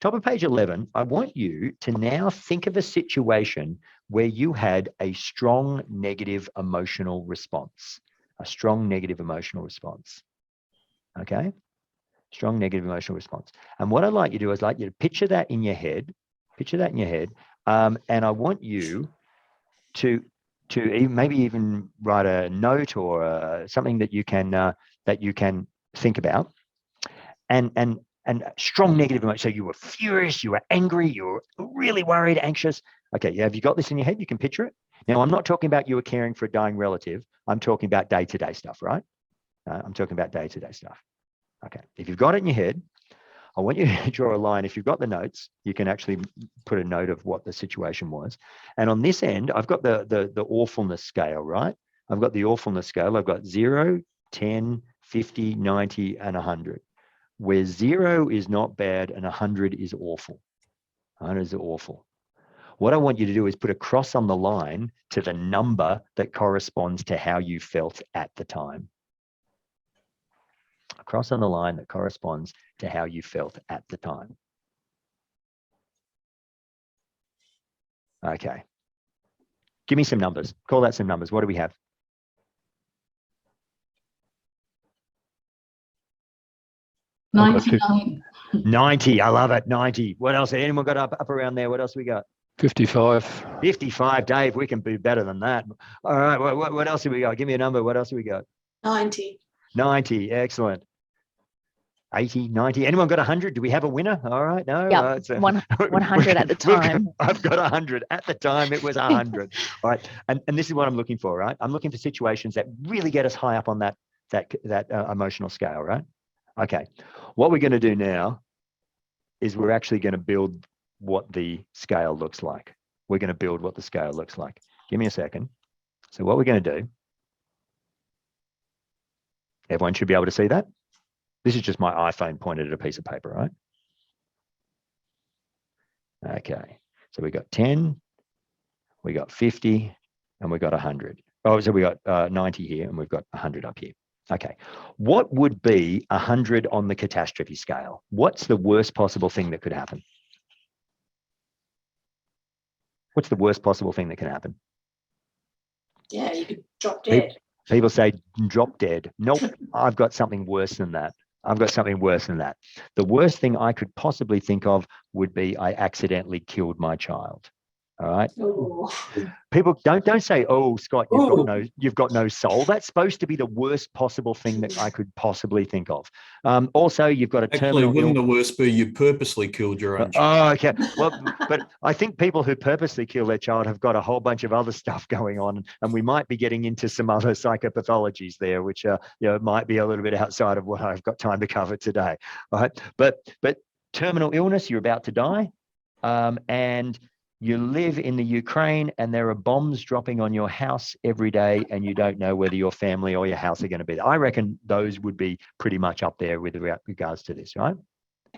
Top of page 11, I want you to now think of a situation where you had a strong negative emotional response. A strong negative emotional response. Okay? Strong negative emotional response. And what I'd like you to do is like you to picture that in your head. Picture that in your head. And I want you to maybe even write a note or something that you can think about. And strong negative emotion. So you were furious, you were angry, you were really worried, anxious. Okay, yeah, have you got this in your head? You can picture it. Now, I'm not talking about you were caring for a dying relative. I'm talking about day-to-day stuff, right? I'm talking about day-to-day stuff. Okay, if you've got it in your head, I want you to draw a line. If you've got the notes, you can actually put a note of what the situation was. And on this end, I've got the awfulness scale, right? I've got the awfulness scale. I've got 0, 10, 50, 90, and 100. Where 0 is not bad and 100 is awful. 100 is awful. What I want you to do is put a cross on the line to the number that corresponds to how you felt at the time. A cross on the line that corresponds to how you felt at the time. Okay. Give me some numbers. Call that some numbers. What do we have? 99. 90. I love it. 90. What else? Anyone got up around there? What else we got? 55. 55. Dave, we can do better than that. All right. What else have we got? Give me a number. What else have we got? 90. 90. Excellent. 80, 90. Anyone got 100? Do we have a winner? All right. No. Yeah. 100 at the time. I've got 100. At the time, it was 100. All right. And this is what I'm looking for, right? I'm looking for situations that really get us high up on that emotional scale, right? Okay. What we're going to do now is we're actually going to build what the scale looks like. We're going to build what the scale looks like. Give me a second. So what we're going to do, everyone should be able to see that. This is just my iPhone pointed at a piece of paper, right? Okay. So we got 10, we got 50, and we got 100. Oh, so we got 90 here, and we've got 100 up here. Okay. What would be 100 on the catastrophe scale? What's the worst possible thing that could happen? What's the worst possible thing that can happen? Yeah, you could drop dead. People say drop dead. Nope, I've got something worse than that. I've got something worse than that. The worst thing I could possibly think of would be I accidentally killed my child. All right. Ooh. People don't say, "Oh, Scott, you've got no soul." That's supposed to be the worst possible thing that I could possibly think of. Also, you've got a terminal. Actually, wouldn't the worst be you purposely killed your own Oh, child? okay. Well, but I think people who purposely kill their child have got a whole bunch of other stuff going on, and we might be getting into some other psychopathologies there, which might be a little bit outside of what I've got time to cover today. All right. But terminal illness, you're about to die, and you live in the Ukraine and there are bombs dropping on your house every day and you don't know whether your family or your house are going to be there. I reckon those would be pretty much up there with regards to this, right?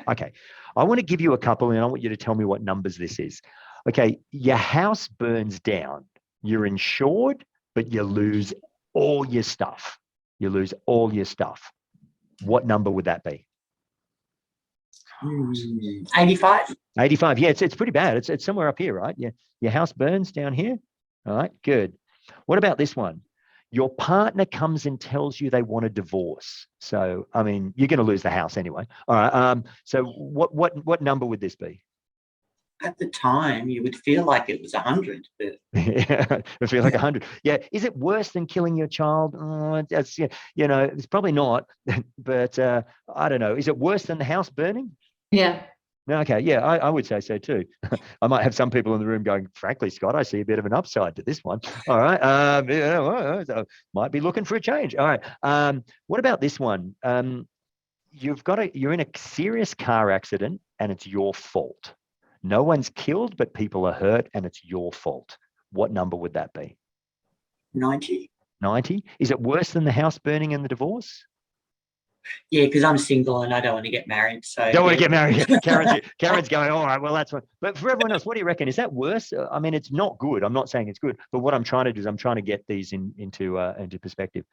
Okay. I want to give you a couple and I want you to tell me what numbers this is. Okay. Your house burns down. You're insured, but you lose all your stuff. You lose all your stuff. What number would that be? 85. 85. Yeah, it's pretty bad. It's somewhere up here, right? Yeah, your house burns down here. All right, good. What about this one? Your partner comes and tells you they want a divorce. So, I mean, you're going to lose the house anyway. All right. So, what number would this be? At the time, you would feel like it was 100. But... Yeah, I feel like 100. Yeah. Is it worse than killing your child? That's it's probably not. But I don't know. Is it worse than the house burning? Yeah. Okay, yeah, I would say so too. I might have some people in the room going, frankly, Scott, I see a bit of an upside to this one. All right, so might be looking for a change. All right, what about this one? You're in a serious car accident and it's your fault. No one's killed, but people are hurt and it's your fault. What number would that be? 90. 90? Is it worse than the house burning and the divorce? Yeah, because I'm single and I don't want to get married. So Don't want to get married. Karen's going, all right, well, that's what. But for everyone else, what do you reckon? Is that worse? I mean, it's not good. I'm not saying it's good. But what I'm trying to do is I'm trying to get these into perspective.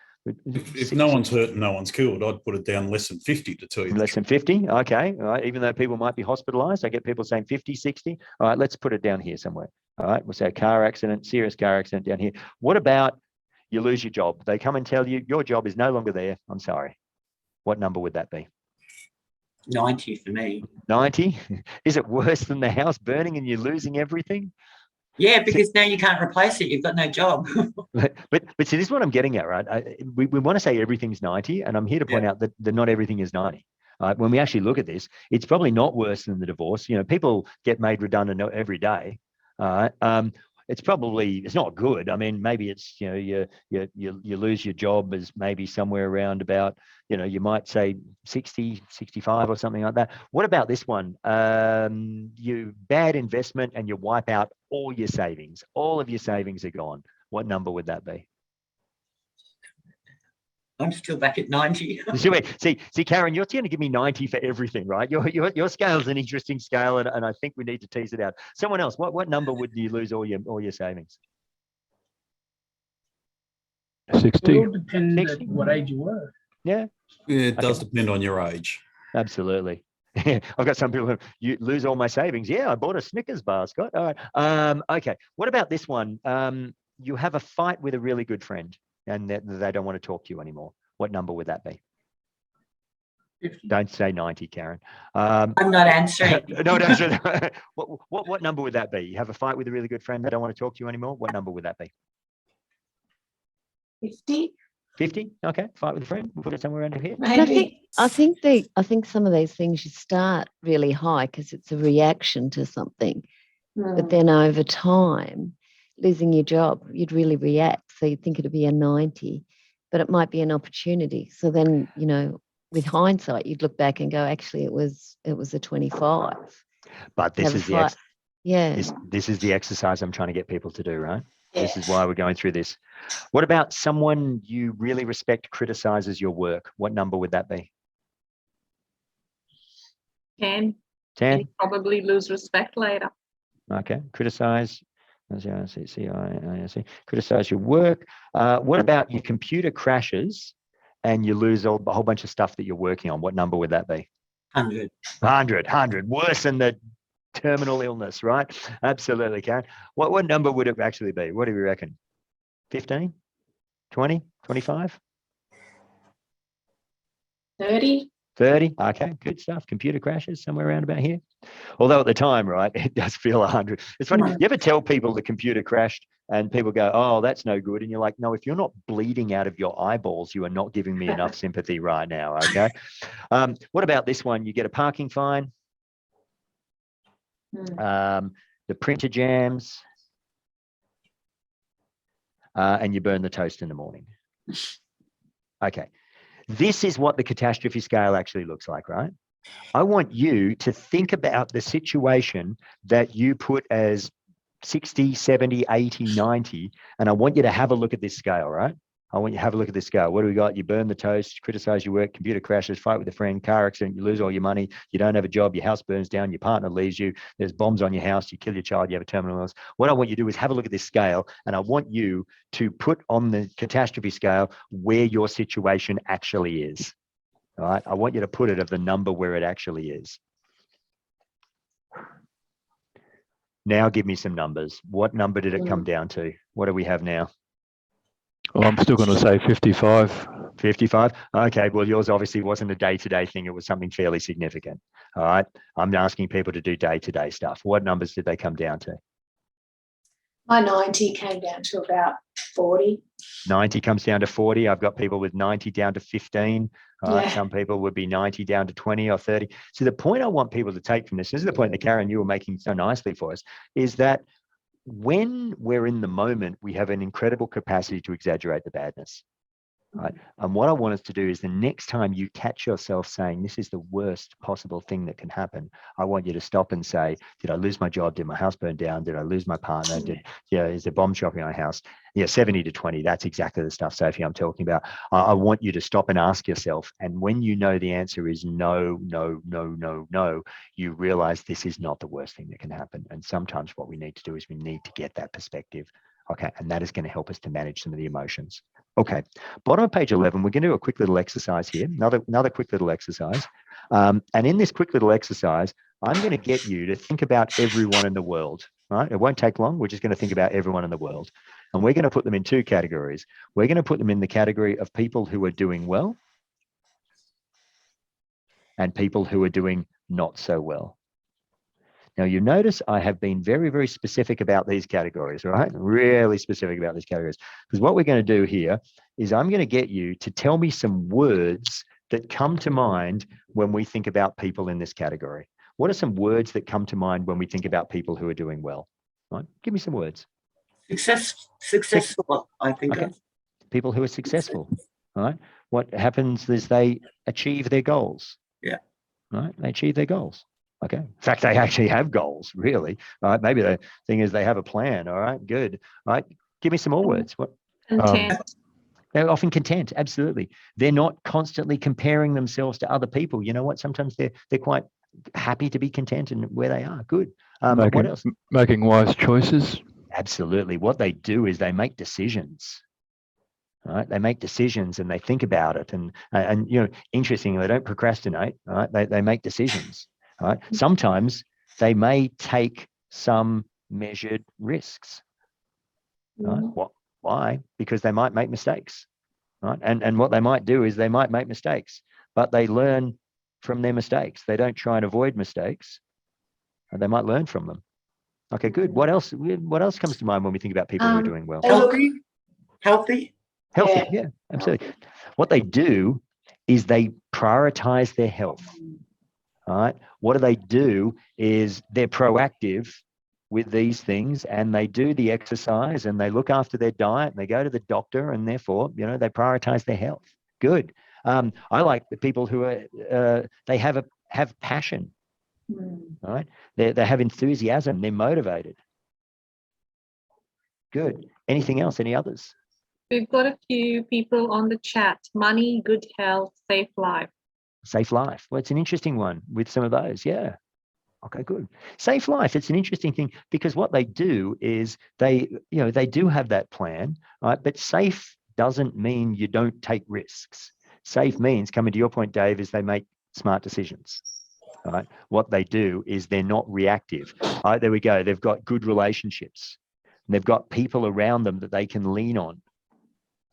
If no one's hurt and no one's killed, I'd put it down less than 50 to tell you. Less than 50? Okay. All right. Even though people might be hospitalized, I get people saying 50, 60. All right, let's put it down here somewhere. All right, we'll say car accident, serious car accident down here. What about you lose your job? They come and tell you your job is no longer there. I'm sorry. What number would that be? 90 for me. 90? Is it worse than the house burning and you're losing everything? Yeah, because now you can't replace it. You've got no job. But see, this is what I'm getting at, right? We want to say everything's 90, and I'm here to point out that not everything is 90. When we actually look at this, it's probably not worse than the divorce. You know, people get made redundant every day. It's not good. I mean, maybe it's, you know, you lose your job as maybe somewhere around about, you know, you might say 60, 65 or something like that. What about this one? You bad investment and you wipe out all your savings. All of your savings are gone. What number would that be? I'm still back at 90. See, Karen, you're going to give me 90 for everything, right? Your scale is an interesting scale, and I think we need to tease it out. Someone else, what number would you lose all your savings? 60. It all depends 60? at what age you were. Yeah. Yeah, it does depend on your age. Absolutely. I've got some people who, you lose all my savings. Yeah, I bought a Snickers bar, Scott. All right. Okay. What about this one? You have a fight with a really good friend and they don't want to talk to you anymore. What number would that be? 50. Don't say 90, Karen. I'm not answering. No, answer. What number would that be? You have a fight with a really good friend. They don't want to talk to you anymore. What number would that be? 50? 50? Okay. Fight with a friend. We'll put it somewhere under here. And Maybe. I think some of these things you start really high because it's a reaction to something, but then over time, losing your job, you'd really react. So you'd think it'd be a 90, but it might be an opportunity. So then, you know, with hindsight, you'd look back and go, actually, it was a 25. But this Have a is fight. Yeah. this is the exercise I'm trying to get people to do, right? Yeah. This is why we're going through this. What about someone you really respect criticizes your work? What number would that be? 10. 10? You probably lose respect later. Okay. Criticize. Criticize your work. What about your computer crashes and you lose a whole bunch of stuff that you're working on? What number would that be? 100. 100. Worse than the terminal illness, right? Absolutely, Karen. What number would it actually be? What do we reckon? 15? 20? 25? 30? 30? Okay, good stuff. Computer crashes somewhere around about here. Although at the time, right, it does feel 100. It's funny. You ever tell people the computer crashed and people go, oh, that's no good. And you're like, no, if you're not bleeding out of your eyeballs, you are not giving me enough sympathy right now, okay? What about this one? You get a parking fine. The printer jams. And you burn the toast in the morning. Okay. This is what the catastrophe scale actually looks like, right? I want you to think about the situation that you put as 60, 70, 80, 90, and I want you to have a look at this scale, right? I want you to have a look at this scale. What do we got? You burn the toast, criticize your work, computer crashes, fight with a friend, car accident, you lose all your money, you don't have a job, your house burns down, your partner leaves you, there's bombs on your house, you kill your child, you have a terminal illness. What I want you to do is have a look at this scale, and I want you to put on the catastrophe scale where your situation actually is. All right? I want you to put it of the number where it actually is. Now give me some numbers. What number did it come down to? What do we have now? Well, I'm still going to say 55. 55? Okay, well, yours obviously wasn't a day-to-day thing. It was something fairly significant. All right? I'm asking people to do day-to-day stuff. What numbers did they come down to? My 90 came down to about 40. 90 comes down to 40. I've got people with 90 down to 15. All right? Yeah. Some people would be 90 down to 20 or 30. So the point I want people to take from this is the point that Karen, you were making so nicely for us, is that when we're in the moment, we have an incredible capacity to exaggerate the badness. Right? And what I want us to do is the next time you catch yourself saying, this is the worst possible thing that can happen, I want you to stop and say, did I lose my job? Did my house burn down? Did I lose my partner? Is there bomb dropping on my house? 70 to 20, that's exactly the stuff, Sophie, I'm talking about. I want you to stop and ask yourself. And when you know the answer is no, no, no, no, no, you realize this is not the worst thing that can happen. And sometimes what we need to do is we need to get that perspective. Okay, and that is going to help us to manage some of the emotions. Okay, bottom of page 11, we're going to do a quick little exercise here, another quick little exercise. And in this quick little exercise, I'm going to get you to think about everyone in the world, right? It won't take long. We're just going to think about everyone in the world. And we're going to put them in two categories. We're going to put them in the category of people who are doing well and people who are doing not so well. Now, you notice I have been very, very specific about these categories, right? Really specific about these categories. Because what we're going to do here is I'm going to get you to tell me some words that come to mind when we think about people in this category. What are some words that come to mind when we think about people who are doing well? Right? Give me some words. Successful, I think. Okay. People who are successful, right? What happens is they achieve their goals. Yeah. Right? They achieve their goals. Okay. In fact, they actually have goals, really. All right. Maybe the thing is they have a plan. All right. Good. All right. Give me some more words. What? Content. They're often content. Absolutely. They're not constantly comparing themselves to other people. You know what? Sometimes they're quite happy to be content in where they are. Good. What else? Making wise choices. Absolutely. What they do is they make decisions. Right? They make decisions and they think about it. And you know, interestingly, they don't procrastinate. Right? They make decisions. Right? Sometimes they may take some measured risks. Right? Why? Because they might make mistakes. Right? And what they might do is they might make mistakes, but they learn from their mistakes. They don't try and avoid mistakes, and they might learn from them. Okay, good. What else? What else comes to mind when we think about people who are doing well? Healthy. Yeah, absolutely. What they do is they prioritize their health. All right. What do is they're proactive with these things, and they do the exercise and they look after their diet and they go to the doctor, and therefore, you know, they prioritize their health. Good. I like the people who are they have passion. All right. They have enthusiasm. They're motivated. Good. Anything else? Any others? We've got a few people on the chat. Money, good health, safe life. Safe life. Well, it's an interesting one with some of those. Yeah. Okay, good. Safe life. It's an interesting thing because what they do is they do have that plan, right? But safe doesn't mean you don't take risks. Safe means, coming to your point, Dave, is they make smart decisions. All right. What they do is they're not reactive. All right, there we go. They've got good relationships. And they've got people around them that they can lean on.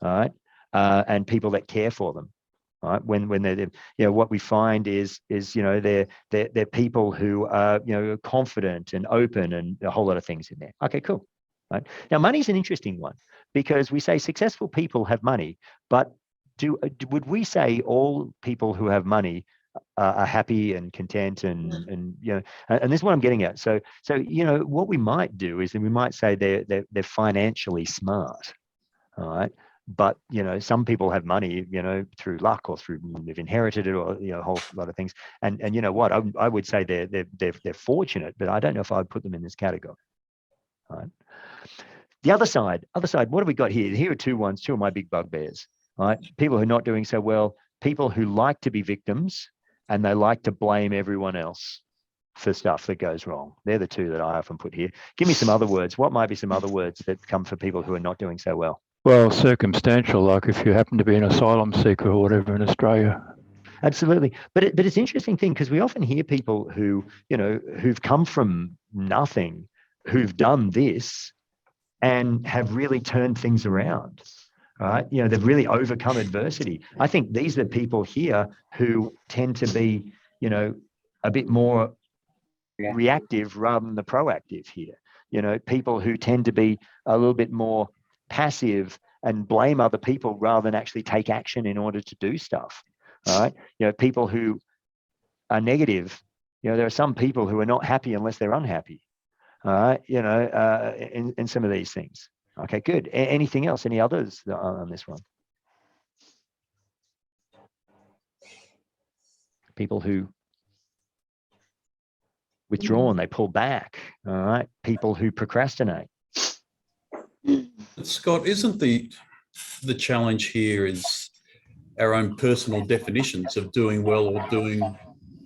All right. And people that care for them. Right. When they're, you know, what we find is they're people who are, you know, confident and open and a whole lot of things in there. Okay, cool. Right. Now, money's an interesting one because we say successful people have money, but would we say all people who have money are happy and content and you know, and this is what I'm getting at. So you know, what we might do is that we might say they're financially smart. All right. But, you know, some people have money, you know, through luck or through they've inherited it or, you know, a whole lot of things. And you know what, I would say they're fortunate, but I don't know if I'd put them in this category. All right. The other side, what have we got here? Here are two of my big bugbears. All right. People who are not doing so well, people who like to be victims and they like to blame everyone else for stuff that goes wrong. They're the two that I often put here. Give me some other words. What might be some other words that come for people who are not doing so well? Well, circumstantial, like if you happen to be an asylum seeker or whatever in Australia. Absolutely. But it's an interesting thing because we often hear people who, you know, who've come from nothing, who've done this and have really turned things around. Right? You know, they've really overcome adversity. I think these are people here who tend to be, you know, a bit more reactive rather than the proactive here. You know, people who tend to be a little bit more passive and blame other people rather than actually take action in order to do stuff. All right. You know, people who are negative, you know, there are some people who are not happy unless they're unhappy. All right. You know, in some of these things. Okay, good. Anything else? Any others on this one? People who withdraw and they pull back. All right. People who procrastinate. Scott, isn't the challenge here is our own personal definitions of doing well or doing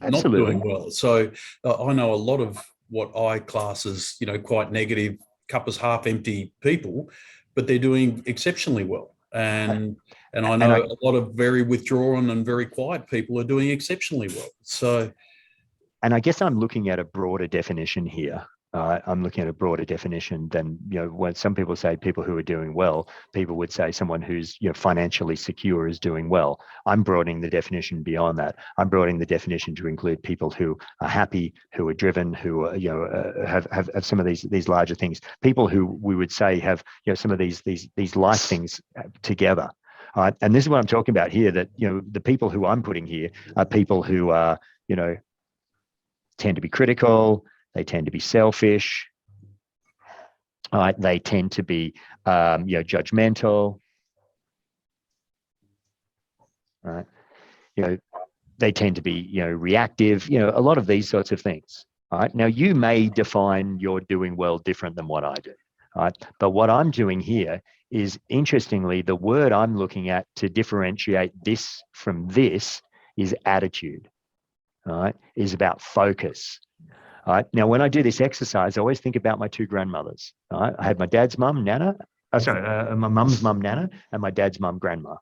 not doing well? So I know a lot of what I class as, quite negative, cup is half empty people, but they're doing exceptionally well. And I know a lot of very withdrawn and very quiet people are doing exceptionally well. So, and I guess I'm looking at a broader definition here. I'm looking at a broader definition than, when some people say people who are doing well, people would say someone who's, financially secure is doing well. I'm broadening the definition beyond that. I'm broadening the definition to include people who are happy, who are driven, who are, have some of these larger things. People who we would say have, some of these life things together. And this is what I'm talking about here, that, the people who I'm putting here are people who are, tend to be critical. They tend to be selfish. They tend to be, judgmental. Right? They tend to be, reactive. A lot of these sorts of things. All right. Now, you may define your doing well different than what I do. All right. But what I'm doing here is, interestingly, the word I'm looking at to differentiate this from this is attitude. All right. Is about focus. All right. Now, when I do this exercise, I always think about my two grandmothers. All right. I had my dad's mum, Nana. My mum's mum, Nana, and my dad's mum, Grandma.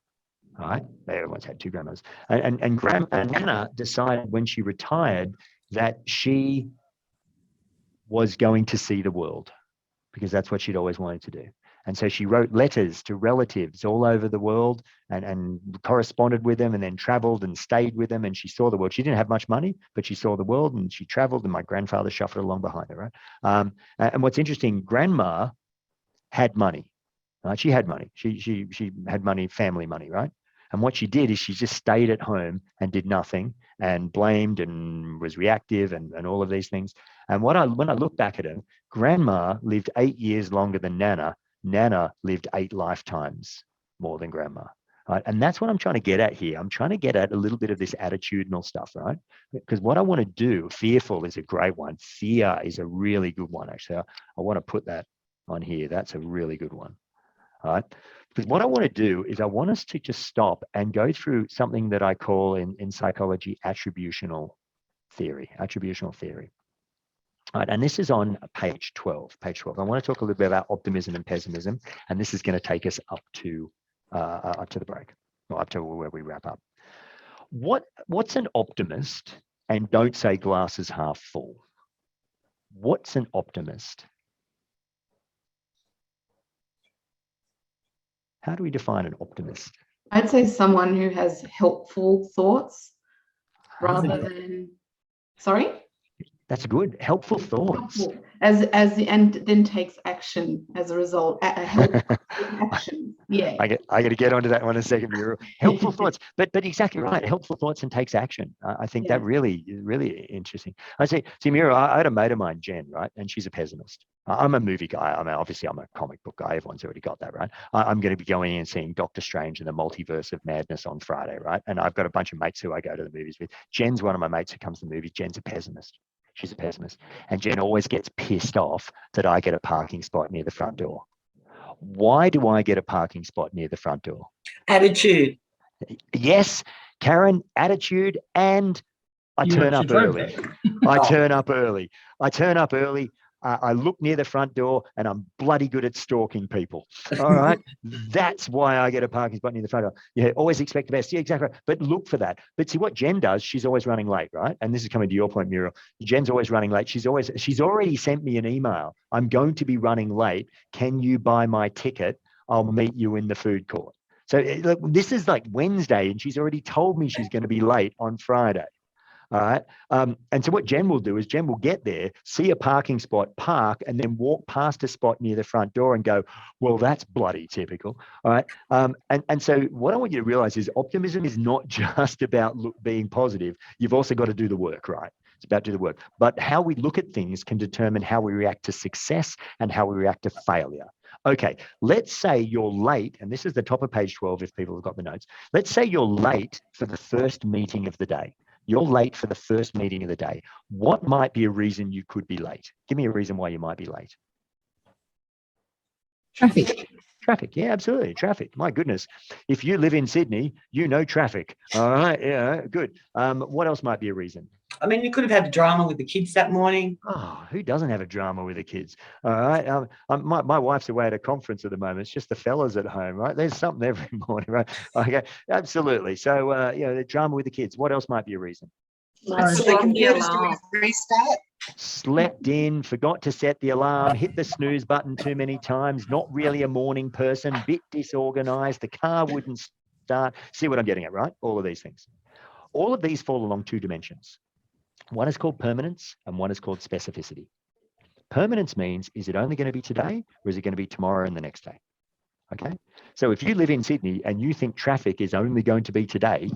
All right. They always had two grandmothers. And Nana decided when she retired that she was going to see the world, because that's what she'd always wanted to do. And so she wrote letters to relatives all over the world and corresponded with them, and then traveled and stayed with them, and she saw the world. She didn't have much money, but she saw the world and she traveled, and my grandfather shuffled along behind her, right? And what's interesting, Grandma had money. Right? She had money. She had money, family money, right? And what she did is she just stayed at home and did nothing and blamed and was reactive and all of these things. And when I look back at her, Grandma lived 8 years longer than Nana. Nana lived 8 lifetimes more than Grandma. Right? And that's what I'm trying to get at here. I'm trying to get at a little bit of this attitudinal stuff, right? Because what I want to do, fearful is a great one. Fear is a really good one, actually. I want to put that on here. That's a really good one. All right? Because what I want to do is I want us to just stop and go through something that I call in psychology attributional theory. All right, and this is on page 12. I want to talk a little bit about optimism and pessimism, and this is going to take us up to the break, or up to where we wrap up. What's an optimist? And don't say glass is half full. What's an optimist? How do we define an optimist? I'd say someone who has helpful thoughts rather than, sorry? That's good. Helpful thoughts. And then takes action as a result. Action. Yeah. I got to get onto that one in a second. Helpful thoughts, but exactly right. Helpful thoughts and takes action. I think that really is really interesting. I see, Mira, I had a mate of mine, Jen, right, and she's a pessimist. I'm a movie guy. Obviously I'm a comic book guy. Everyone's already got that, right? I'm going to be going in and seeing Doctor Strange and the Multiverse of Madness on Friday, right? And I've got a bunch of mates who I go to the movies with. Jen's one of my mates who comes to the movies. Jen's a pessimist. She's a pessimist. And Jen always gets pissed off that I get a parking spot near the front door. Why do I get a parking spot near the front door? Attitude. Yes, Karen, attitude, and I turn up early. I turn up early. I look near the front door and I'm bloody good at stalking people. All right. That's why I get a parking spot near the front door. Yeah, always expect the best. Yeah, exactly. But look for that. But see what Jen does, she's always running late, right? And this is coming to your point, Muriel. Jen's always running late. She's already sent me an email. I'm going to be running late. Can you buy my ticket? I'll meet you in the food court. So look, this is like Wednesday and she's already told me she's going to be late on Friday. All right. And so what Jen will do is Jen will get there, see a parking spot, park, and then walk past a spot near the front door and go, well, that's bloody typical. All right. And so what I want you to realize is optimism is not just about being positive. You've also got to do the work, right? It's about do the work. But how we look at things can determine how we react to success and how we react to failure. Okay, let's say you're late, and this is the top of page 12 if people have got the notes. Let's say you're late for the first meeting of the day. You're late for the first meeting of the day. What might be a reason you could be late? Give me a reason why you might be late. Traffic. Traffic, yeah, absolutely. Traffic. My goodness. If you live in Sydney, you know traffic. All right, yeah, good. What else might be a reason? I mean, you could have had a drama with the kids that morning. Oh, who doesn't have a drama with the kids? All right. My wife's away at a conference at the moment. It's just the fellas at home, right? There's something every morning, right? Okay, absolutely. So, the drama with the kids. What else might be a reason? Might So say the computer's doing a restart. Slept in, forgot to set the alarm, hit the snooze button too many times, not really a morning person, bit disorganized, the car wouldn't start. See what I'm getting at, right? All of these things. All of these fall along two dimensions. One is called permanence and one is called specificity. Permanence means, is it only going to be today or is it going to be tomorrow and the next day? Okay. So if you live in Sydney and you think traffic is only going to be today,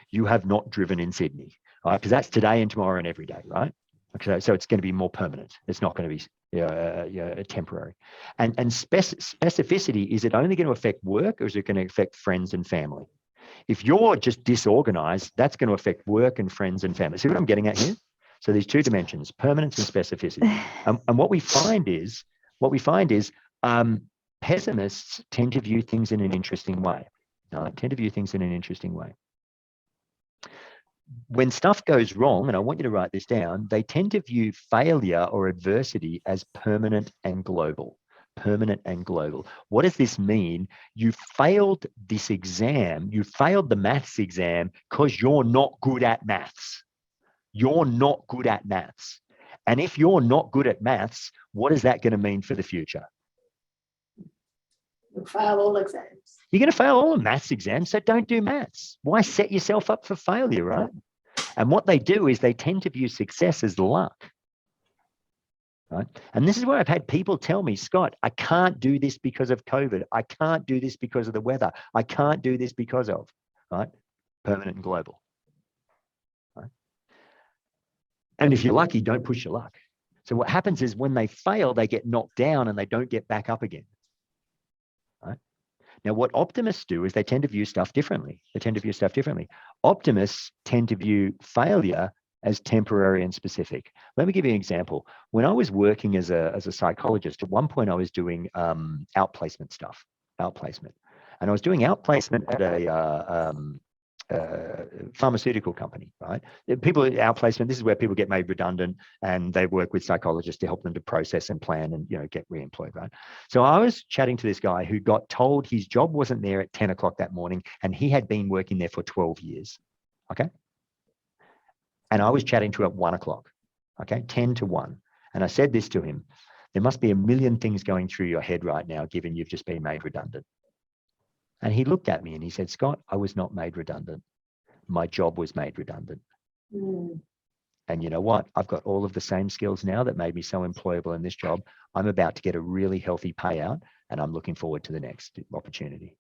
you have not driven in Sydney, right? Because that's today and tomorrow and every day, right? Okay. So it's going to be more permanent. It's not going to be temporary. And specificity, is it only going to affect work or is it going to affect friends and family? If you're just disorganized, that's going to affect work and friends and family. See what I'm getting at here? So these two dimensions, permanence and specificity. And what we find is pessimists tend to view things in an interesting way. When stuff goes wrong, and I want you to write this down, they tend to view failure or adversity as permanent and global. Permanent and global. What does this mean? You failed this exam, you failed the maths exam because you're not good at maths. You're not good at maths. And if you're not good at maths, what is that going to mean for the future? You'll fail all exams. You're going to fail all the maths exams, so don't do maths. Why set yourself up for failure, right? And what they do is they tend to view success as luck. Right? And this is where I've had people tell me, Scott, I can't do this because of COVID. I can't do this because of the weather. I can't do this because of, right? Permanent and global. Right? And if you're lucky, don't push your luck. So what happens is when they fail, they get knocked down and they don't get back up again. Right? Now, what optimists do is they tend to view stuff differently. Optimists tend to view failure as temporary and specific. Let me give you an example. When I was working as a psychologist, at one point I was doing outplacement stuff, and I was doing outplacement at a pharmaceutical company, right? People outplacement, this is where people get made redundant and they work with psychologists to help them to process and plan and, get re-employed, right? So I was chatting to this guy who got told his job wasn't there at 10 o'clock that morning and he had been working there for 12 years, okay? And I was chatting to him at 1 o'clock, okay, 10 to 1. And I said this to him, there must be a million things going through your head right now, given you've just been made redundant. And he looked at me and he said, Scott, I was not made redundant. My job was made redundant. And you know what? I've got all of the same skills now that made me so employable in this job. I'm about to get a really healthy payout and I'm looking forward to the next opportunity.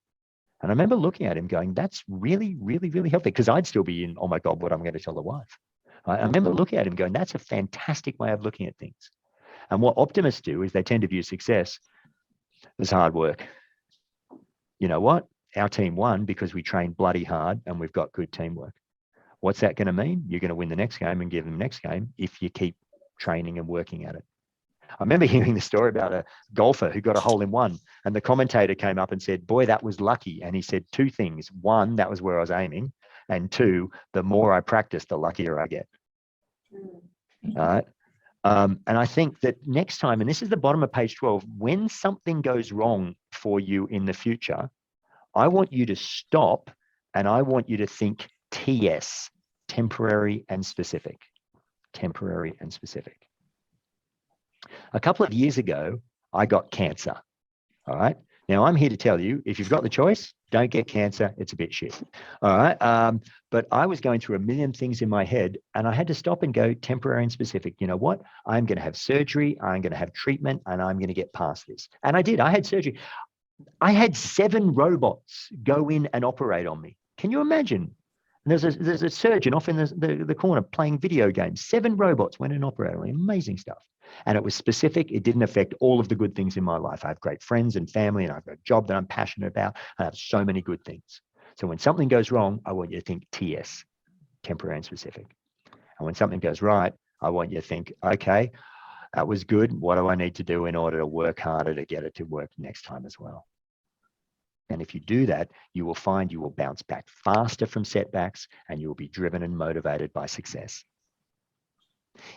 And I remember looking at him going, that's really, really, really healthy, because I'd still be in, oh my God, what am I going to tell the wife? I remember looking at him going, that's a fantastic way of looking at things. And what optimists do is they tend to view success as hard work. You know what? Our team won because we trained bloody hard and we've got good teamwork. What's that going to mean? You're going to win the next game and give them the next game if you keep training and working at it. I remember hearing the story about a golfer who got a hole in one, and the commentator came up and said, boy, that was lucky. And he said two things. One, that was where I was aiming. And two, the more I practice, the luckier I get. All right. And I think that next time, and this is the bottom of page 12, when something goes wrong for you in the future, I want you to stop and I want you to think TS, temporary and specific. Temporary and specific. A couple of years ago, I got cancer. All right. Now, I'm here to tell you, if you've got the choice, don't get cancer. It's a bit shit. All right. But I was going through a million things in my head and I had to stop and go temporary and specific. You know what? I'm going to have surgery. I'm going to have treatment and I'm going to get past this. And I did. I had surgery. I had 7 robots go in and operate on me. Can you imagine? And there's a surgeon off in the corner playing video games. 7 robots went and operated on me. Amazing stuff. And it was specific. It didn't affect all of the good things in my life. I have great friends and family, and I've got a job that I'm passionate about. I have so many good things. So when something goes wrong, I want you to think TS, temporary and specific. And when something goes right, I want you to think, okay, that was good. What do I need to do in order to work harder to get it to work next time as well? And if you do that, you will find you will bounce back faster from setbacks and you will be driven and motivated by success.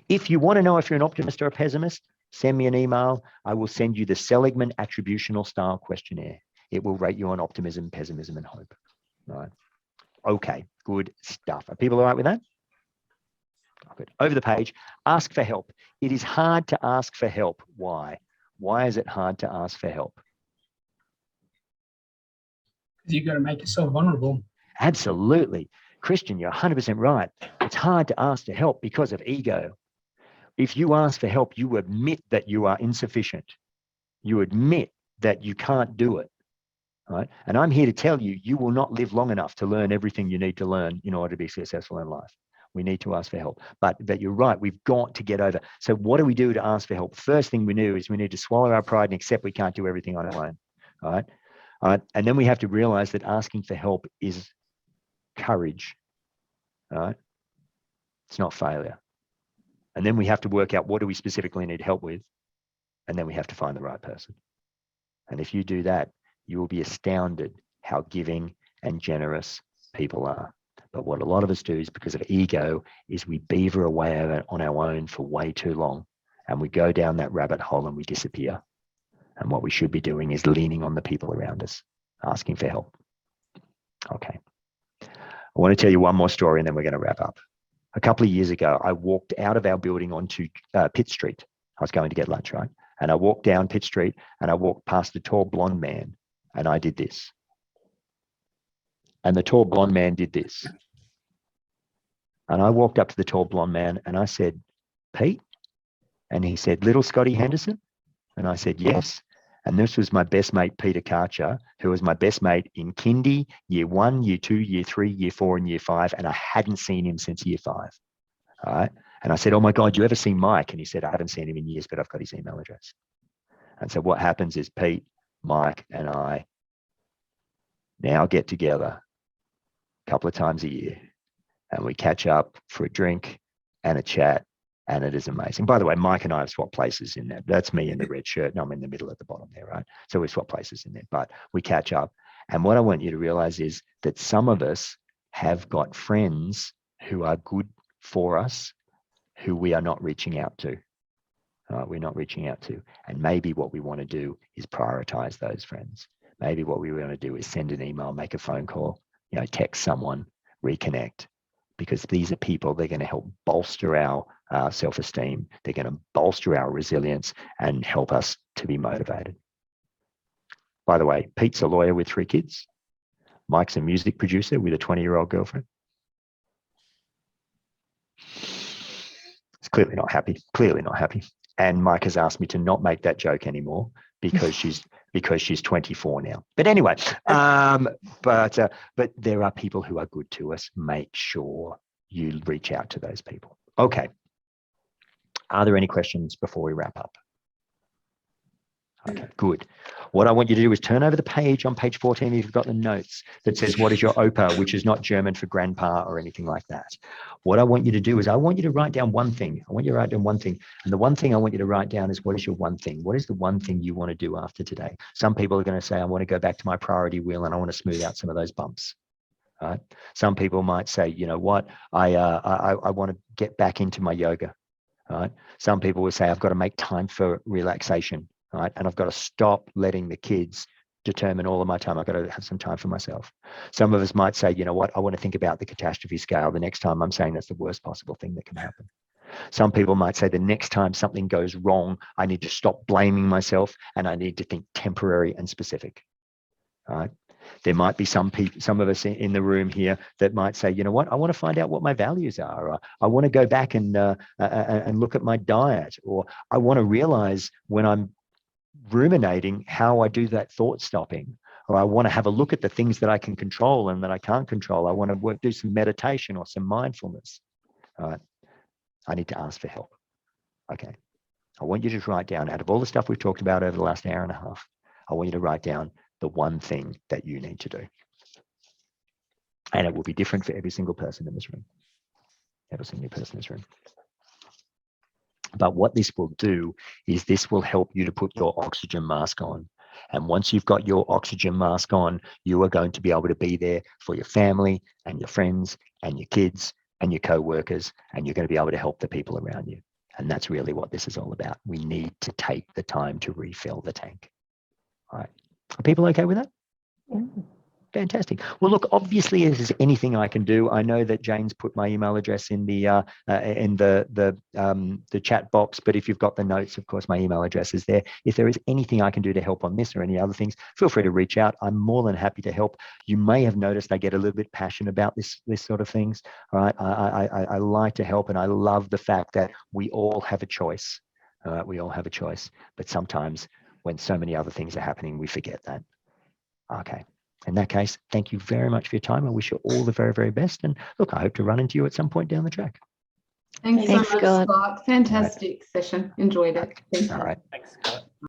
If you want to know if you're an optimist or a pessimist, send me an email. I will send you the Seligman attributional style questionnaire. It will rate you on optimism, pessimism, and hope. All right. Okay, good stuff. Are people all right with that? Good. Over the page, ask for help. It is hard to ask for help. Why? Why is it hard to ask for help? Because you've got to make yourself vulnerable. Absolutely. Christian, you're 100% right. It's hard to ask for help because of ego. If you ask for help, you admit that you are insufficient. You admit that you can't do it. Right? And I'm here to tell you, you will not live long enough to learn everything you need to learn in order to be successful in life. We need to ask for help. But you're right, we've got to get over. So what do we do to ask for help? First thing we do is we need to swallow our pride and accept we can't do everything on our own. All right? All right? And then we have to realize that asking for help is courage. All right? It's not failure. And then we have to work out what do we specifically need help with. And then we have to find the right person. And if you do that, you will be astounded how giving and generous people are. But what a lot of us do is because of ego is we beaver away on our own for way too long. And we go down that rabbit hole and we disappear. And what we should be doing is leaning on the people around us, asking for help. Okay. I want to tell you one more story and then we're going to wrap up. A couple of years ago, I walked out of our building onto Pitt Street. I was going to get lunch, right? And I walked down Pitt Street and I walked past a tall blonde man and I did this. And the tall blonde man did this. And I walked up to the tall blonde man and I said, Pete? And he said, little Scotty Henderson? And I said, yes. And this was my best mate, Peter Karcher, who was my best mate in kindy, year 1, year 2, year 3, year 4, and year 5. And I hadn't seen him since year 5. All right. And I said, oh my God, you ever seen Mike? And he said, I haven't seen him in years, but I've got his email address. And so what happens is Pete, Mike, and I now get together a couple of times a year and we catch up for a drink and a chat. And it is amazing. By the way, Mike and I have swapped places in there. That's me in the red shirt. And I'm in the middle at the bottom there, right? So we swap places in there, but we catch up. And what I want you to realize is that some of us have got friends who are good for us, who we are not reaching out to. We're not reaching out to. And maybe what we want to do is prioritize those friends. Maybe what we want to do is send an email, make a phone call, text someone, reconnect. Because these are people, they're going to help bolster our self-esteem. They're going to bolster our resilience and help us to be motivated. By the way, Pete's a lawyer with 3 kids. Mike's a music producer with a 20-year-old girlfriend. He's clearly not happy. And Mike has asked me to not make that joke anymore because she's 24 now. But anyway, but there are people who are good to us. Make sure you reach out to those people. Okay. Are there any questions before we wrap up? Okay, good. What I want you to do is turn over the page on page 14 if you've got the notes that says, what is your OPA, which is not German for grandpa or anything like that. What I want you to do is I want you to write down one thing. And the one thing I want you to write down is, what is your one thing? What is the one thing you want to do after today? Some people are going to say, I want to go back to my priority wheel and I want to smooth out some of those bumps. Right? Some people might say, you know what, I want to get back into my yoga. Right? Some people will say, I've got to make time for relaxation. Right? And I've got to stop letting the kids determine all of my time. I've got to have some time for myself. Some of us might say, you know what, I want to think about the catastrophe scale. The next time I'm saying that's the worst possible thing that can happen. Some people might say the next time something goes wrong, I need to stop blaming myself and I need to think temporary and specific. All right? There might be some of us in the room here that might say, you know what, I want to find out what my values are. Or I want to go back and look at my diet. Or I want to realize when I'm ruminating how I do that thought stopping. Or I want to have a look at the things that I can control and that I can't control. I want to do some meditation or some mindfulness. All right. I need to ask for help. Okay. I want you to write down, out of all the stuff we've talked about over the last hour and a half, I want you to write down the one thing that you need to do. And it will be different for every single person in this room. Never seen a new person in this room. But what this will do is this will help you to put your oxygen mask on. And once you've got your oxygen mask on, you are going to be able to be there for your family and your friends and your kids and your co-workers, and you're going to be able to help the people around you. And that's really what this is all about. We need to take the time to refill the tank. All right. Are people okay with that? Yeah. Fantastic. Well, look, obviously, if there's anything I can do, I know that Jane's put my email address in the chat box. But if you've got the notes, of course, my email address is there. If there is anything I can do to help on this or any other things, feel free to reach out. I'm more than happy to help. You may have noticed I get a little bit passionate about this sort of things. All right, I like to help, and I love the fact that we all have a choice. We all have a choice, but sometimes when so many other things are happening, we forget that. Okay. In that case, thank you very much for your time. I wish you all the very, very best. And look, I hope to run into you at some point down the track. Thanks so Thanks, much, Scott. Scott. Fantastic session. Enjoyed it. Thank you. All right. Thanks, Scott.